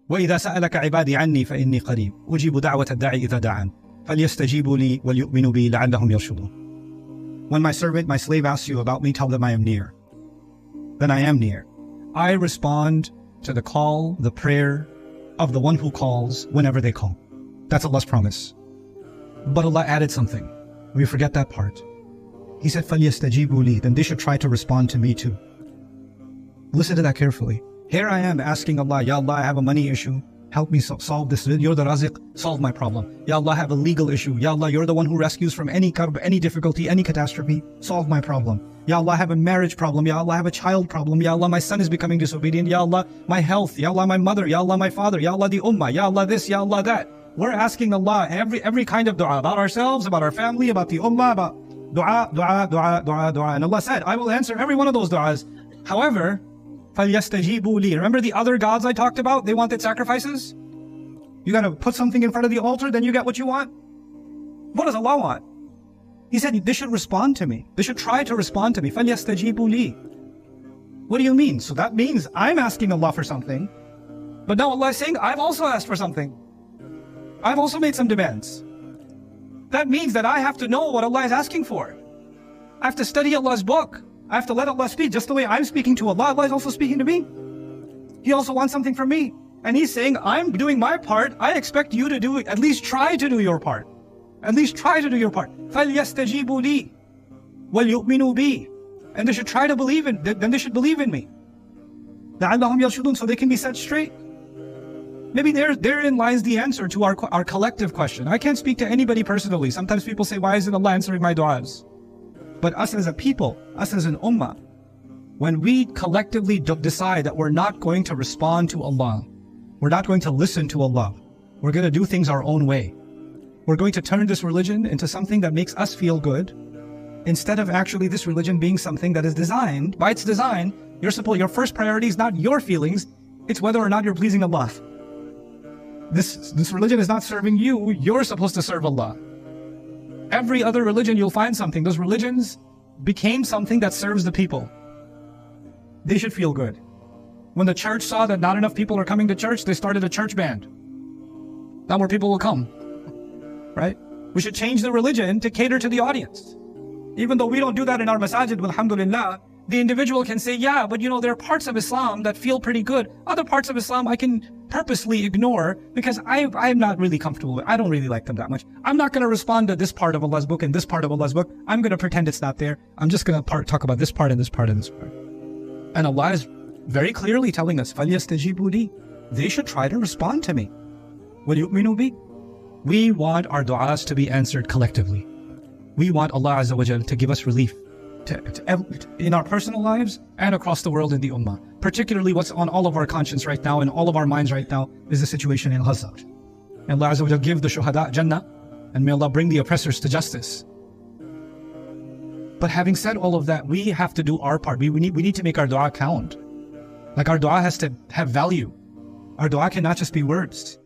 وإذا سألك عبادي عني فإني قريب أجيب دعوة الداعي إذا دعان فليستجيبوا لي وليؤمنوا بي لعلهم يرشدون. When my servant, my slave asks you about me, tell them I am near. Then I am near. I respond to the call, the prayer of the one who calls whenever they call. That's Allah's promise. But Allah added something. We forget that part. He said, فَلْيَسْتَجِيبُوا لِي, then they should try to respond to me too. Listen to that carefully. Here I am asking Allah, Ya Allah, I have a money issue. Help me solve this. You're the Raziq, solve my problem. Ya Allah, I have a legal issue. Ya Allah, you're the one who rescues from any karb, any difficulty, any catastrophe. Solve my problem. Ya Allah, I have a marriage problem. Ya Allah, I have a child problem. Ya Allah, my son is becoming disobedient. Ya Allah, my health. Ya Allah, my mother. Ya Allah, my father. Ya Allah, the ummah. Ya Allah, this. Ya Allah, that. We're asking Allah every kind of dua about ourselves, about our family, about the ummah, about dua, dua, dua, dua, dua. And Allah said, I will answer every one of those duas. However, فَلْيَسْتَجِيبُوا لِي. Remember the other gods I talked about? They wanted sacrifices? You gotta put something in front of the altar, then you get what you want? What does Allah want? He said, they should respond to me. They should try to respond to me. فَلْيَسْتَجِيبُوا لِي. What do you mean? So that means I'm asking Allah for something, but now Allah is saying, I've also asked for something. I've also made some demands. That means that I have to know what Allah is asking for. I have to study Allah's book. I have to let Allah speak. Just the way I'm speaking to Allah, Allah is also speaking to me. He also wants something from me. And He's saying, I'm doing my part. I expect you to do it. At least try to do your part. At least try to do your part. فَلْيَسْتَجِيبُوا لِي وَلْيُؤْمِنُوا بِي. And they should try to believe in, then they should believe in me. لَعَلَّهُمْ يَرْشُدُونَ, so they can be set straight. Maybe therein lies the answer to our collective question. I can't speak to anybody personally. Sometimes people say, why isn't Allah answering my du'as? But us as a people, us as an ummah, when we collectively decide that we're not going to respond to Allah, we're not going to listen to Allah, we're going to do things our own way, we're going to turn this religion into something that makes us feel good, instead of actually this religion being something that is designed, by its design, your first priority is not your feelings, it's whether or not you're pleasing Allah. This religion is not serving you, you're supposed to serve Allah. Every other religion you'll find something. Those religions became something that serves the people. They should feel good. When the church saw that not enough people are coming to church, they started a church band. Now more people will come. Right? We should change the religion to cater to the audience. Even though we don't do that in our masajid, alhamdulillah, the individual can say, yeah, but there are parts of Islam that feel pretty good. Other parts of Islam I can purposely ignore because I'm not really comfortable with. I don't really like them that much. I'm not going to respond to this part of Allah's book and this part of Allah's book. I'm going to pretend it's not there. I'm just going to talk about this part and this part and this part. And Allah is very clearly telling us, فَلْيَسْتَجِيبُوا لِي. They should try to respond to me. وَلْيُؤْمِنُوا بِي. We want our du'as to be answered collectively. We want Allah Azza wa Jal to give us relief in our personal lives and across the world in the ummah. Particularly what's on all of our conscience right now and all of our minds right now is the situation in Gaza. And Allah Azza wa Jal give the shuhada Jannah, and may Allah bring the oppressors to justice. But having said all of that, we have to do our part. We need to make our dua count. Like our dua has to have value. Our dua cannot just be words.